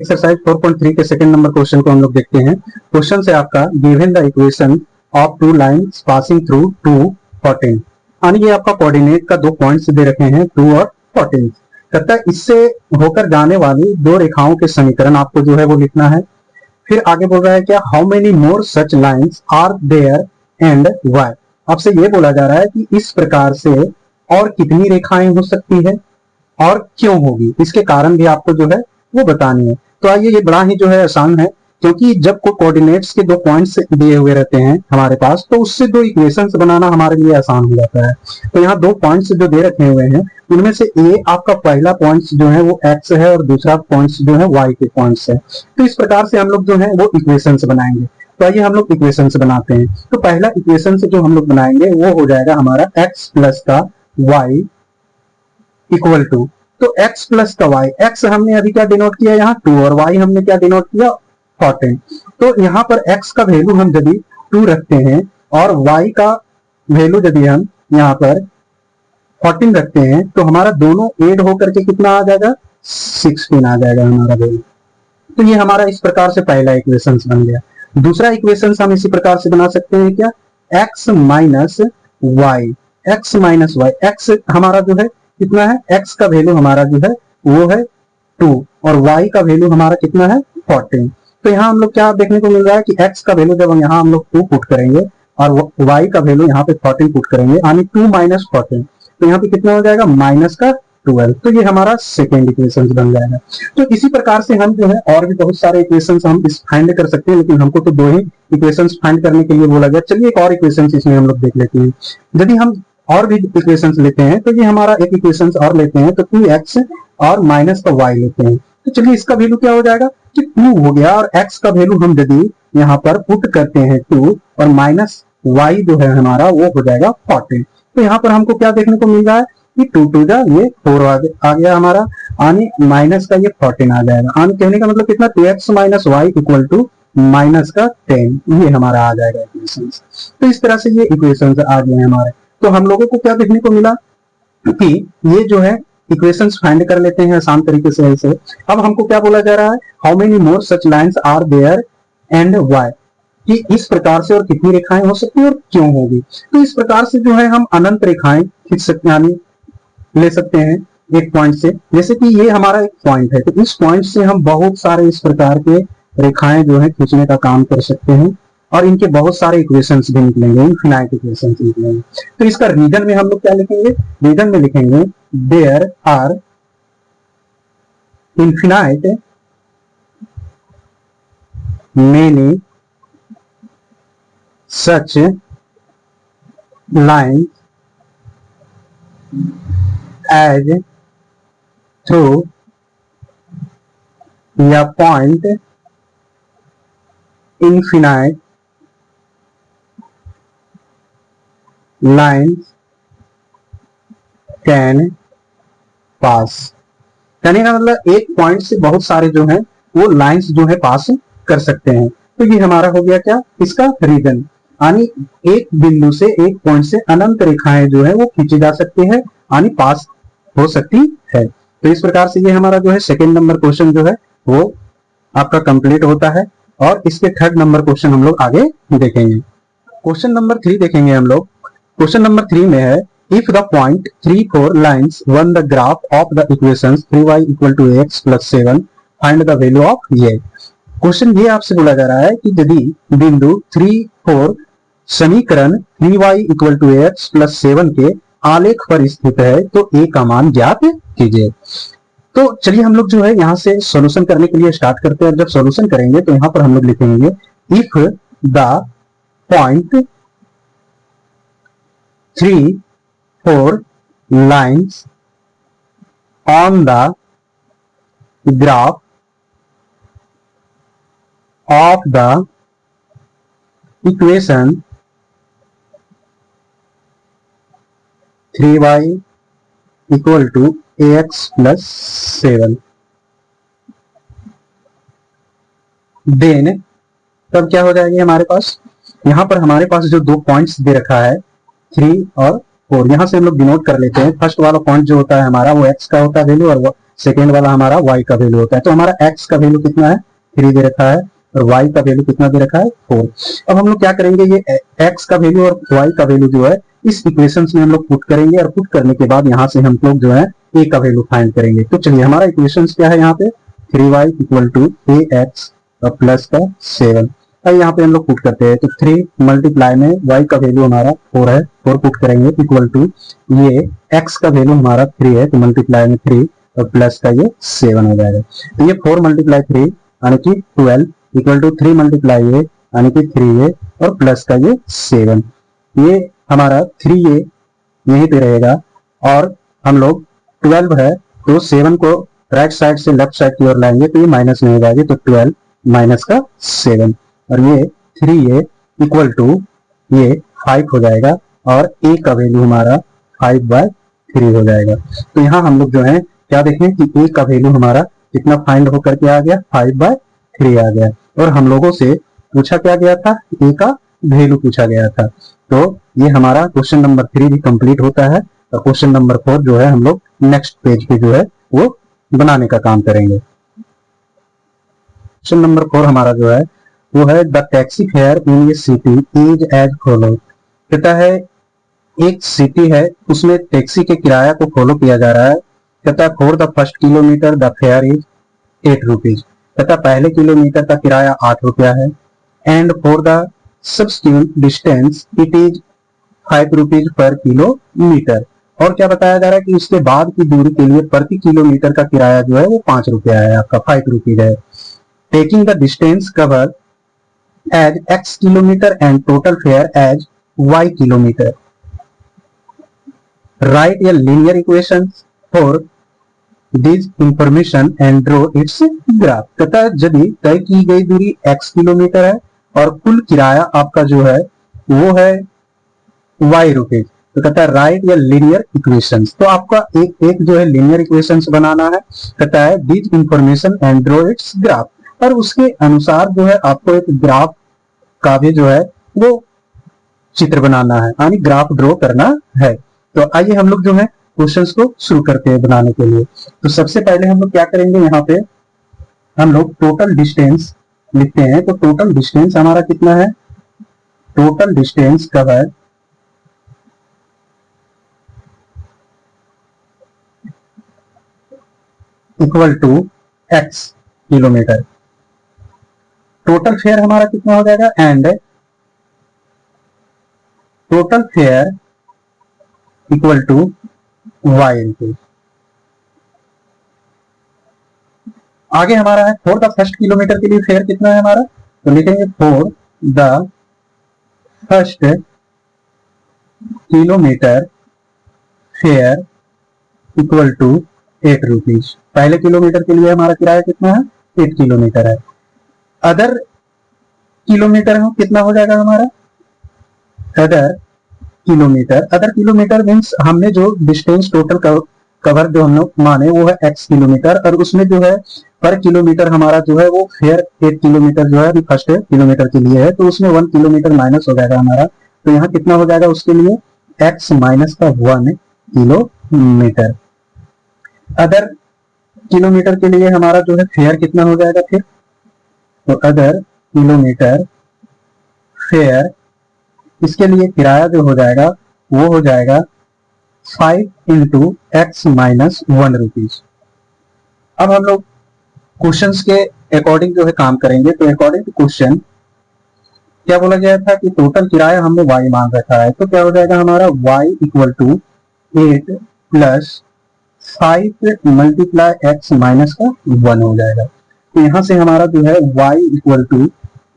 Exercise 4.3 के second number question को हम लोग देखते हैं। क्वेश्चन से आपका given the equation of two lines passing through 2 14, यानी ये आपका कोऑर्डिनेट का दो पॉइंट्स दे रखे हैं 2 और 14। कहता है इससे होकर जाने वाली दो रेखाओं के समीकरण आपको जो है वो लिखना है। फिर आगे बोल रहा है क्या, how many more such lines are there and why. आपसे ये बोला जा रहा है कि इस प्रकार से और कितनी रेखाएं हो सकती है और क्यों होगी, इसके कारण भी आपको जो है वो बतानी है। तो आइए, ये बड़ा ही जो है आसान है, क्योंकि जब कोई कोऑर्डिनेट्स के दो पॉइंट्स दिए हुए रहते हैं हमारे पास, तो उससे दो इक्वेशंस बनाना हमारे लिए आसान हो जाता है। तो यहाँ दो पॉइंट्स जो दे रखे हुए हैं, उनमें से ए आपका पहला पॉइंट्स जो है वो एक्स है और दूसरा पॉइंट्स जो है वाई के पॉइंट्स है। तो इस प्रकार से हम लोग जो है वो इक्वेशंस बनाएंगे। तो आइए हम लोग इक्वेशंस बनाते हैं। तो पहला इक्वेशन जो हम लोग बनाएंगे वो हो जाएगा हमारा एक्स प्लस का वाई इक्वल टू, तो x प्लस का y, x हमने अभी क्या डिनोट किया यहाँ 2 और y हमने क्या डिनोट किया 14। तो यहाँ पर x का वैल्यू हम यदि 2 रखते हैं और y का वैल्यू यदि हम यहाँ पर 14 रखते हैं, तो हमारा दोनों एड होकर के कितना आ जाएगा 16 आ जाएगा हमारा वैल्यू। तो ये हमारा इस प्रकार से पहला इक्वेशन बन गया। दूसरा इक्वेशन हम इसी प्रकार से बना सकते हैं क्या, x minus y, x minus y, x हमारा जो है कितना है, x का वैल्यू हमारा जो है वो है 2 और y का वैल्यू हमारा कितना है 14। तो यहाँ हम लोग क्या देखने को मिल रहा है कि x का वैल्यू जब हम यहाँ हम लोग 2 पुट करेंगे और y का वैल्यू यहाँ पे 14 पुट करेंगे, यानी 2 माइनस 14, तो यहाँ पे कितना हो जाएगा माइनस का 12। तो ये हमारा सेकेंड इक्वेशन बन जाएगा। तो इसी प्रकार से हम जो है और भी बहुत सारे इक्वेशन हम इस फाइंड कर सकते हैं, लेकिन हमको तो दो ही इक्वेशन फाइंड करने के लिए बोला गया। चलिए एक और इक्वेशन इसमें हम लोग देख लेते हैं। यदि हम और भी इक्वेशंस लेते हैं, तो ये हमारा एक इक्वेशंस और लेते हैं, तो 2x और माइनस का y लेते हैं। तो चलिए इसका वैल्यू क्या हो जाएगा कि 2 हो गया और x का वैल्यू हम यदि यहाँ पर पुट करते हैं 2 और माइनस y जो है हमारा वो हो जाएगा 14। तो यहाँ पर हमको क्या देखने को मिल रहा है कि 2 2 जा ये 4 आ गया हमारा, आने माइनस का ये 14 आ जाएगा। आने कहने का मतलब कितना 2x minus y equal to minus का 10, ये हमारा आ जाएगा इक्वेशन। तो इस तरह से ये इक्वेशन आ गए हमारे। तो हम लोगों को क्या देखने को मिला कि ये जो है इक्वेशंस फाइंड कर लेते हैं आसान तरीके से ऐसे। अब हमको क्या बोला जा रहा है, how many more such lines are there and why, कि इस प्रकार से और कितनी रेखाएं हो सकती है और क्यों होगी। तो इस प्रकार से जो है हम अनंत रेखाएं खींच सकते हैं, ले सकते हैं एक पॉइंट से। जैसे कि ये हमारा एक पॉइंट है, तो इस पॉइंट से हम बहुत सारे इस प्रकार के रेखाएं जो है खींचने का काम कर सकते हैं और इनके बहुत सारे इक्वेशंस भी निकलेंगे, इनफिनाइट इक्वेशंस निकलेंगे। तो इसका रीजन में हम लोग क्या लिखेंगे, रीजन में लिखेंगे there are infinite many such line as through या point infinite lines can pass. कहने का मतलब एक पॉइंट से बहुत सारे जो है वो लाइंस जो है पास कर सकते हैं। तो ये हमारा हो गया क्या, इसका रीजन, यानी एक बिंदु से एक पॉइंट से अनंत रेखाएं जो है वो खींची जा सकती है, यानी पास हो सकती है। तो इस प्रकार से ये हमारा जो है सेकेंड नंबर क्वेश्चन जो है वो आपका कंप्लीट होता है। और इसके थर्ड नंबर क्वेश्चन हम लोग आगे देखेंगे। क्वेश्चन नंबर 3 देखेंगे हम लोग। क्वेश्चन नंबर 3 में है, if the point 3 4 lines one the graph of the equations 3y equal to x plus 7 find the value of ये। क्वेश्चन ये आपसे बोला जा रहा है कि यदि बिंदु 3 4 समीकरण 3y equal to x plus 7 के आलेख पर स्थित है, तो a का मान ज्ञात कीजिए। तो चलिए हम लोग जो है यहाँ से सॉल्यूशन करने के लिए स्टार्ट करते हैं। जब सॉल्यूशन करेंगे तो यहाँ पर हम लोग लिखेंगे if the point 3 4 lines on the graph of the equation 3y equal to ax plus 7, then तब क्या हो जाएगी हमारे पास, यहाँ पर हमारे पास जो दो पॉइंट्स दे रखा है 3 और 4, यहाँ से हम लोग डिनोट कर लेते हैं। फर्स्ट वाला पॉइंट जो होता है हमारा वो x का होता है वैल्यू और सेकेंड वाला हमारा y का वैल्यू होता है। तो हमारा x का वैल्यू कितना है 3 दे रखा है और y का वैल्यू कितना दे रखा है 4। अब हम लोग क्या करेंगे, ये x का वैल्यू और y का वैल्यू जो है इस इक्वेशन में हम लोग पुट करेंगे और पुट करने के बाद यहाँ से हम लोग जो है a का वैल्यू फाइंड करेंगे। तो चलिए हमारा इक्वेशन क्या है यहाँ पे 3y equal to ax plus का 7। अब यहाँ पे हम लोग पुट करते हैं तो 3 मल्टीप्लाई में y का वैल्यू हमारा 4 है, 4 पुट करेंगे इक्वल टू ये x का वैल्यू हमारा 3 है तो मल्टीप्लाई में 3 और प्लस का ये 7 हो जाएगा। तो ये 4 मल्टीप्लाई 3 यानी कि 12 इक्वल टू 3 मल्टीप्लाई ये यानी कि 3a और प्लस का ये 7। ये हमारा 3a यहीं पे रहेगा और हम लोग 12 है तो 7 को राइट साइड से लेफ्ट साइड की ओर लाएंगे तो ये माइनस में हो जाएगी, तो 12 माइनस का 7 और ये 3a इक्वल टू ये 5 हो जाएगा और a का वैल्यू हमारा 5/3 हो जाएगा। तो यहाँ हम लोग जो है क्या देखें कि a का वैल्यू हमारा कितना फाइंड होकर के आ गया 5/3 आ गया और हम लोगों से पूछा क्या गया था a का वैल्यू पूछा गया था। तो ये हमारा क्वेश्चन नंबर 3 भी कंप्लीट होता है और क्वेश्चन नंबर 4 जो है हम लोग नेक्स्ट पेज पे जो है वो बनाने का काम करेंगे। क्वेश्चन नंबर 4 हमारा जो है वो है the taxi fare in a city is as follow. कहता है एक सिटी है उसमें टैक्सी के किराया को फॉलो किया जा रहा है। कहता है for the first kilometre the fair is 8 rupees. कहता है पहले किलोमीटर का किराया 8 रुपया है and for the subsequent distance it is 5 rupees per kilometre. और क्या बताया जा रहा है कि उसके बाद की दूरी के लिए प्रति किलोमीटर का किराया जो है वो 5 रुपया है, आपका 5 रुपीज है। Taking the distance cover as x kilometre and total fare as y kilometre. Write a linear equation for this information and draw its graph. कहता है यदि तय की गई दूरी x किलोमीटर है और कुल किराया आपका जो है वो है y रुपीज, तो कहता है राइट या लीनियर इक्वेशंस। तो आपका एक जो है लीनियर इक्वेशंस बनाना है। कहता है this information and draw its graph, और उसके अनुसार जो है आपको एक ग्राफ का भी जो है वो चित्र बनाना है यानी ग्राफ ड्रॉ करना है। तो आइए हम लोग जो है क्वेश्चंस को शुरू करते हैं बनाने के लिए। तो सबसे पहले हम लोग क्या करेंगे, यहाँ पे हम लोग टोटल डिस्टेंस लिखते हैं। तो टोटल डिस्टेंस हमारा कितना है, total distance cover equal to x kilometre. Total fare हमारा कितना हो जाएगा and total fare equal to y into. आगे हमारा है फॉर द फर्स्ट किलोमीटर के लिए फेयर कितना है हमारा, तो लिखेंगे for the first kilometre fare equal to 8 rupees. पहले किलोमीटर के लिए हमारा किराया कितना है 8 किलोमीटर है। अदर किलोमीटर कितना हो जाएगा हमारा, अदर किलोमीटर मीन्स हमने जो डिस्टेंस टोटल कवर जो हम लोग माने वो है x किलोमीटर, और उसमें जो है पर किलोमीटर हमारा जो है वो फेयर 8 किलोमीटर जो है अभी फर्स्ट किलोमीटर के लिए है, तो उसमें 1 किलोमीटर माइनस हो जाएगा हमारा। तो यहाँ कितना हो जाएगा उसके लिए x माइनस का 1 किलोमीटर। अदर किलोमीटर के लिए हमारा जो है फेयर कितना हो जाएगा फिर, तो अदर किलोमीटर फेयर इसके लिए किराया जो हो जाएगा वो हो जाएगा 5 इंटू एक्स माइनस 1 रुपीज। अब हम लोग क्वेश्चंस के अकॉर्डिंग जो है काम करेंगे। तो अकॉर्डिंग टू क्वेश्चन क्या बोला गया था कि टोटल किराया हमने y मान रखा है, तो क्या हो जाएगा हमारा y equal to 8 plus 5 multiply x minus का 1 हो जाएगा। तो यहाँ से हमारा जो है y equal to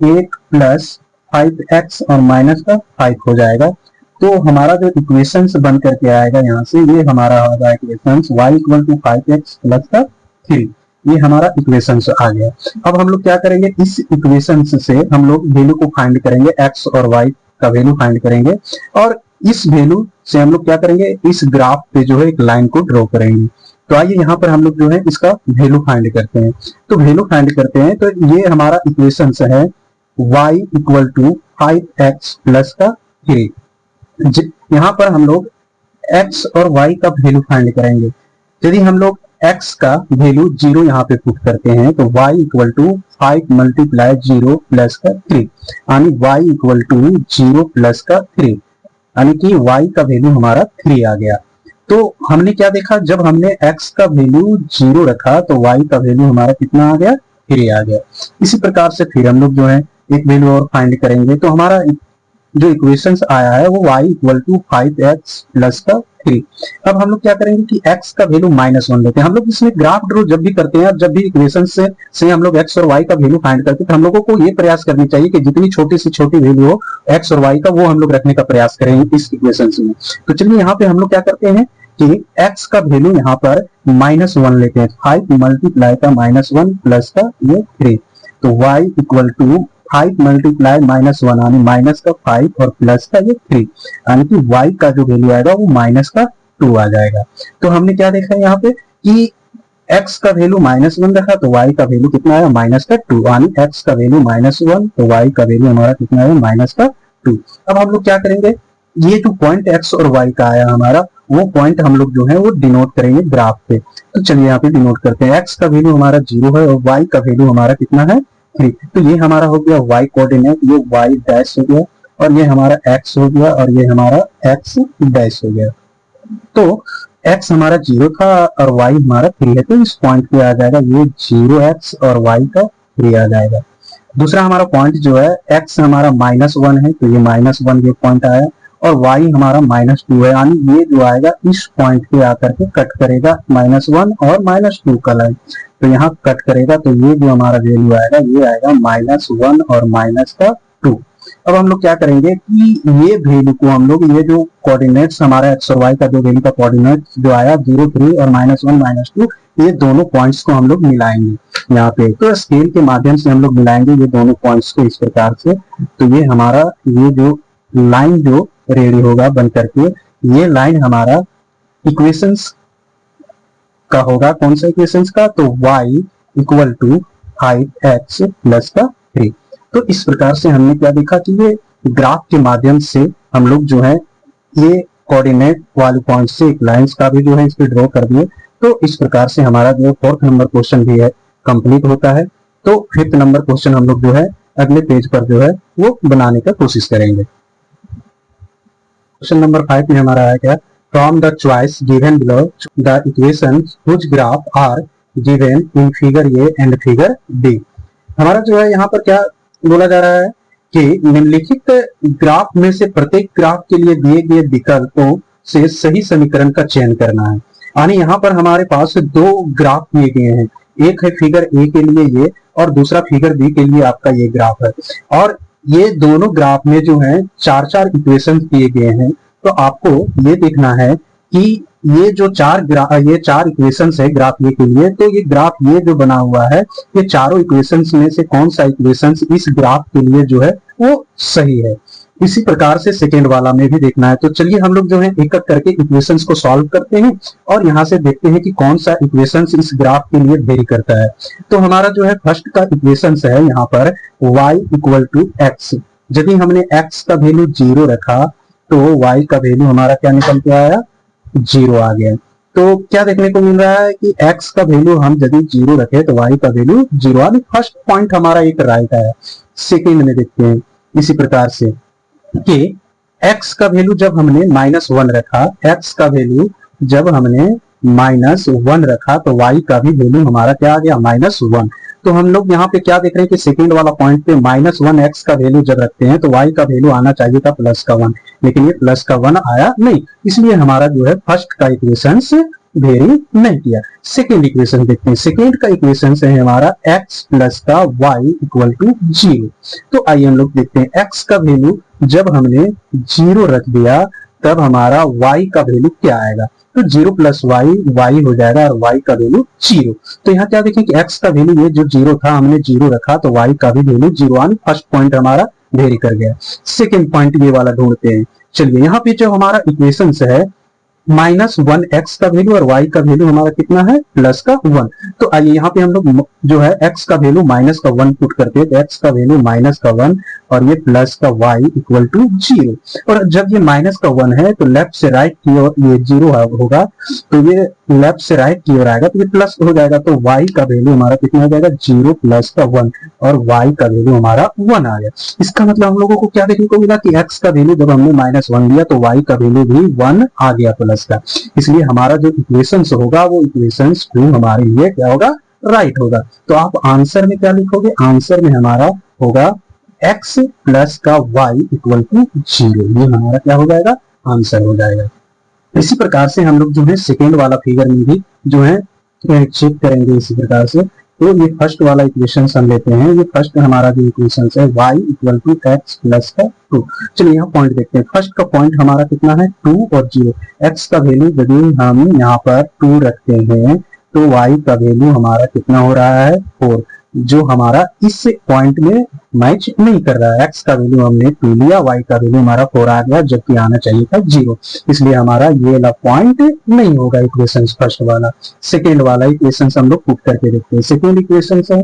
8 plus 5x और माइनस का 5 हो जाएगा। तो हमारा जो इक्वेशंस बन करके आएगा यहाँ से ये हमारा होगा equations y equal to 5x plus का 3, ये हमारा इक्वेशंस आ गया। अब हम लोग क्या करेंगे, इस इक्वेशंस से हम लोग वैल्यू को फाइंड करेंगे, x और y का वैल्यू फाइंड करेंगे, और इस वैल्यू से हम लोग क्या करेंगे, इस ग्राफ पे जो है एक लाइन को ड्रॉ करेंगे। तो आइए यहाँ पर हम लोग जो है इसका वैल्यू फाइंड करते हैं। तो वैल्यू फाइंड करते हैं, तो ये हमारा इक्वेशंस है y equal to 5x plus का 3। यहाँ पर हम लोग x और y का वैल्यू फाइंड करेंगे। यदि हम लोग x का वैल्यू 0 यहाँ पे पुट करते हैं तो y equal to 5 multiply 0 plus का 3, यानी y इक्वल टू 0 प्लस का 3, यानी कि y का वैल्यू हमारा 3 आ गया। तो हमने क्या देखा, जब हमने x का वैल्यू 0 रखा तो y का वैल्यू हमारा कितना आ गया, 3 आ गया। इसी प्रकार से फिर हम लोग जो है एक वैल्यू और फाइंड करेंगे तो हमारा जो इक्वेशंस आया है वो y equal to 5x plus का 3। अब हम लोग क्या करेंगे कि x का वैल्यू -1 लेते हैं। हम लोग इसमें ग्राफ ड्रॉ जब भी करते हैं, जब भी इक्वेशन से हम लोग x और y का वैल्यू फाइंड करते हैं तो हम लोगों को ये प्रयास करनी चाहिए कि जितनी छोटी से छोटी वैल्यू हो x और y का वो हम लोग रखने का प्रयास करेंगे इस इक्वेशन में। तो चलिए यहाँ पे हम लोग क्या करते हैं कि x का वैल्यू यहाँ पर -1 लेते हैं, 5 मल्टीप्लाई का -1 प्लस का ये 3, तो y इक्वल टू 5 मल्टीप्लाई -1 यानी माइनस का 5 और प्लस का ये 3, यानी कि y का जो वैल्यू आएगा वो माइनस का 2 आ जाएगा। तो हमने क्या देखा है यहाँ पे कि x का वैल्यू -1 रखा तो y का वैल्यू कितना आया, माइनस का 2, यानी x का वैल्यू -1 तो y का वैल्यू हमारा कितना आया, माइनस का 2। अब हम लोग क्या करेंगे, ये जो पॉइंट x और y का आया हमारा वो पॉइंट हम लोग जो है वो डिनोट करेंगे ग्राफ पे। तो चलिए यहाँ पे डिनोट करते हैं, x का वैल्यू हमारा 0 है और y का वैल्यू हमारा कितना है, 3। तो ये हमारा हो गया y कोऑर्डिनेट, ये y डैश हो गया और ये हमारा x हो गया और ये हमारा x डैश हो गया। तो x हमारा 0 था और y हमारा 3 है, तो इस पॉइंट पे आ जाएगा ये 0x और y का 3 आ जाएगा। दूसरा हमारा पॉइंट जो है x हमारा -1 है तो ये -1 ये पॉइंट आया और y हमारा -2 है, यानी ये जो आएगा इस पॉइंट पे आकर के कट करेगा -1 और -2 का लाइन, तो यहाँ कट करेगा तो ये जो हमारा वैल्यू आएगा ये आएगा -1 और -2। अब हम लोग क्या करेंगे कि ये वैल्यू को हम लोग, ये जो कोऑर्डिनेट्स हमारा x और y का जो वैल्यू का कोऑर्डिनेट जो आया 0, 3 और -1 -2, ये दोनों पॉइंट्स को हम लोग मिलाएंगे यहाँ पे। तो स्केल के माध्यम से हम लोग मिलाएंगे ये दोनों पॉइंट्स को इस प्रकार से। तो ये हमारा ये जो लाइन जो रेडी होगा बन करके, ये लाइन हमारा इक्वेशंस का होगा। कौन सा इक्वेशंस का, तो y equal to 5x plus का 3। तो इस प्रकार से हमने क्या देखा कि ये ग्राफ के माध्यम से हम लोग जो है ये कोऑर्डिनेट वाले पॉइंट से एक लाइंस का भी जो है इस पे ड्रॉ कर दिए। तो इस प्रकार से हमारा जो 4th नंबर क्वेश्चन भी है कंप्लीट होता है। तो 5th नंबर क्वेश्चन हम लोग जो है अगले पेज पर जो है वो बनाने का कोशिश करेंगे। क्वेश्चन नंबर 5 में हमारा आया क्या, from the choice given below the equations which graph are given in figure A and figure B. हमारा जो है यहाँ पर क्या बोला जा रहा है कि निम्नलिखित ग्राफ में से प्रत्येक ग्राफ के लिए दिए गए विकल्पों से सही समीकरण का चयन करना है। यानी यहाँ पर हमारे पास 2 ग्राफ दिए गए हैं, एक है फिगर ए के लिए ये और दूसरा फिगर बी के लिए आपका ये ग्राफ है, और ये दोनों ग्राफ में जो है 4-4 इक्वेशन दिए गए हैं। तो आपको ये देखना है कि ये जो 4 इक्वेशंस है ग्राफ ये के लिए, तो ये ग्राफ ये जो बना हुआ है ये चारों इक्वेशंस में से कौन सा इक्वेशंस इस ग्राफ के लिए जो है वो सही है। इसी प्रकार से सेकेंड वाला में भी देखना है। तो चलिए हम लोग जो है एक एक करके इक्वेशंस को सॉल्व करते हैं और यहाँ से देखते हैं कि कौन सा इक्वेशंस इस ग्राफ के लिए वेरी करता है। तो हमारा जो है फर्स्ट का इक्वेशंस है यहाँ पर y इक्वल टू x। यदि हमने x का वैल्यू 0 रखा तो y का वैल्यू हमारा क्या निकल के आया, 0 आ गया। तो क्या देखने को मिल रहा है कि x का वैल्यू हम यदि 0 रखे तो y का वैल्यू 0, यानी फर्स्ट पॉइंट हमारा एक राइट आया। सेकेंड में देखते हैं इसी प्रकार से कि x का वैल्यू जब हमने -1 रखा, x का वैल्यू जब हमने -1 रखा तो y का भी वैल्यू हमारा क्या आ गया, -1। तो हम लोग यहाँ पे क्या देख रहे हैं कि सेकेंड वाला पॉइंट पे -1 x का वैल्यू जब रखते हैं तो y का वैल्यू आना चाहिए था +1, लेकिन ये +1 आया नहीं, इसलिए हमारा जो है फर्स्ट का इक्वेशन वेरी नहीं किया। सेकेंड इक्वेशन देखते हैं। सेकेंड का इक्वेशन है हमारा x प्लस का y इक्वल टू 0। तो आइए हम लोग देखते हैं x का वैल्यू जब हमने 0 रख दिया तब हमारा y का वैल्यू क्या आएगा, तो 0 प्लस y हो जाएगा और y का वैल्यू 0। तो यहाँ क्या देखें कि x का वैल्यू ये जो 0 था हमने 0 रखा तो y का भी वैल्यू 0, यानी फर्स्ट पॉइंट हमारा वेरी कर गया। सेकेंड पॉइंट ये वाला ढूंढते हैं। चलिए यहाँ पे जो हमारा इक्वेशन है -1 x का वैल्यू और y का वैल्यू हमारा कितना है, +1। तो आइए यहाँ पे हम लोग जो है x का वैल्यू -1 पुट करते हैं, तो x का वैल्यू -1 और ये y इक्वल टू 0। और जब ये -1 है तो लेफ्ट से राइट की ओर ये 0 होगा, तो ये लेफ्ट से राइट की ओर आएगा तो ये प्लस हो जाएगा, तो y का वैल्यू हमारा कितना हो जाएगा, 0 + 1 और y का वैल्यू हमारा 1 आ गया। इसका मतलब हम लोगों को क्या देखने को मिला कि x का वैल्यू जब हमने -1 लिया तो y का वैल्यू भी 1 आ गया प्लस का। इसलिए हमारा जो इक्वेशंस होगा वो इक्वेशंस 2 हमारे लिए क्या होगा, राइट होगा। तो आप आंसर में क्या लिखोगे, आंसर में हमारा होगा x प्लस का y इक्वल टू 0। ये हमारा क्या हो जाएगा, आंसर हो जाएगा। इसी प्रकार से हम लोग जो है सेकेंड वाला फिगर में भी जो है चेक करेंगे इसी प्रकार से। तो ये फर्स्ट वाला इक्वेशन हम लेते हैं, ये फर्स्ट हमारा जो इक्वेशन है y equal to x plus का 2। चलिए यहाँ पॉइंट देखते हैं। फर्स्ट का पॉइंट हमारा कितना है, 2 और 0। x का वैल्यू यदि हम यहाँ पर 2 रखते हैं तो y का वैल्यू हमारा कितना हो रहा है, 4, जो हमारा इस पॉइंट में मैच नहीं कर रहा है। x का वैल्यू हमने 2 लिया, y का वैल्यू हमारा 4 आ गया, जबकि आना चाहिए था 0। इसलिए हमारा ये वाला पॉइंट नहीं होगा इक्वेशन फर्स्ट वाला। सेकेंड वाला इक्वेशन हम लोग पुट करके देखते हैं। सेकेंड इक्वेशन है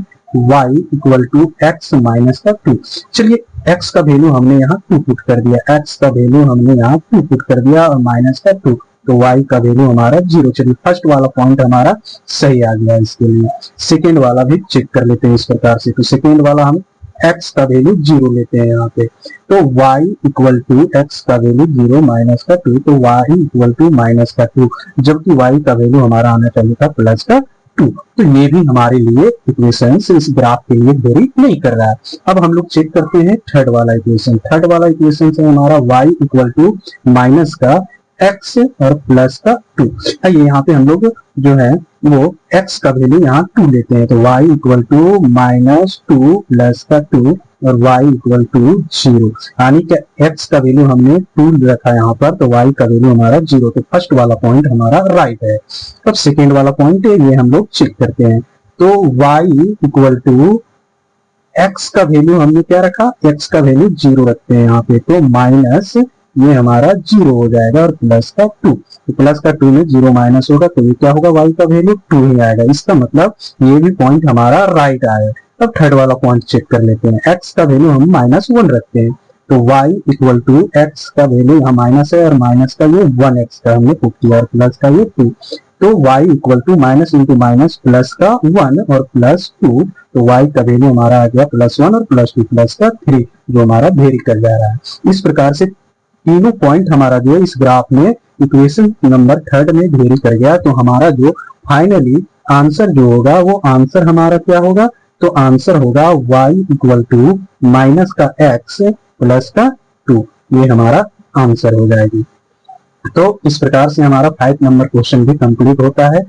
y equal to x minus का 2। चलिए x का वैल्यू हमने यहाँ 2 पुट कर दिया, x का वैल्यू हमने यहाँ 2 पुट कर दिया और माइनस का 2, तो y का वैल्यू हमारा 0। चलिए फर्स्ट वाला पॉइंट हमारा सही आ गया। इसके लिए सेकेंड वाला भी चेक कर लेते हैं इस प्रकार से। तो सेकेंड वाला हम x का वैल्यू 0 लेते हैं यहाँ पे, तो y इक्वल टू x का वैल्यू 0 माइनस का 2, तो y इक्वल टू माइनस का 2, जबकि y का वैल्यू हमारा आना चाहिए था प्लस का 2। तो ये भी हमारे लिए इक्वेशन इस ग्राफ के लिए वेरी नहीं कर रहा है। अब हम लोग चेक करते हैं थर्ड वाला इक्वेशन। थर्ड वाला इक्वेशन से हमारा y इक्वल टू माइनस का x और प्लस का 2। आइए यहाँ पे हम लोग जो है वो x का वैल्यू यहाँ 2 लेते हैं, तो y इक्वल टू -2 प्लस का 2 और y इक्वल टू 0। यानी कि x का वैल्यू हमने 2 रखा यहाँ पर, तो y का वैल्यू हमारा 0। तो फर्स्ट वाला पॉइंट हमारा राइट है। अब सेकेंड वाला पॉइंट है, ये हम लोग चेक करते हैं। तो y इक्वल टू x का वैल्यू हमने क्या रखा, x का वैल्यू 0 रखते हैं यहाँ पे, तो माइनस ये हमारा 0 हो जाएगा और प्लस का 2, तो प्लस का 2 में 0 माइनस होगा तो ये क्या होगा, y का वैल्यू 2 ही आएगा। इसका मतलब ये भी पॉइंट हमारा राइट आया। अब थर्ड वाला पॉइंट चेक कर लेते हैं। x का वैल्यू हम -1 रखते हैं, तो y इक्वल टू x का वैल्यू यहाँ माइनस है और माइनस का ये 1x का हमने पुट किया और प्लस का ये 2, तो y equal to minus into minus plus का 1 और प्लस 2, तो y का वैल्यू हमारा आ गया +1 और +2 प्लस का 3, जो हमारा वेरी कर जा रहा है। इस प्रकार से तीनों पॉइंट हमारा जो इस ग्राफ में इक्वेशन नंबर थर्ड में वेरी कर गया। तो हमारा जो फाइनली आंसर जो होगा वो आंसर हमारा क्या होगा, तो आंसर होगा y इक्वल टू माइनस का x प्लस का 2, ये हमारा आंसर हो जाएगी। तो इस प्रकार से हमारा 5 नंबर क्वेश्चन भी कंप्लीट होता है।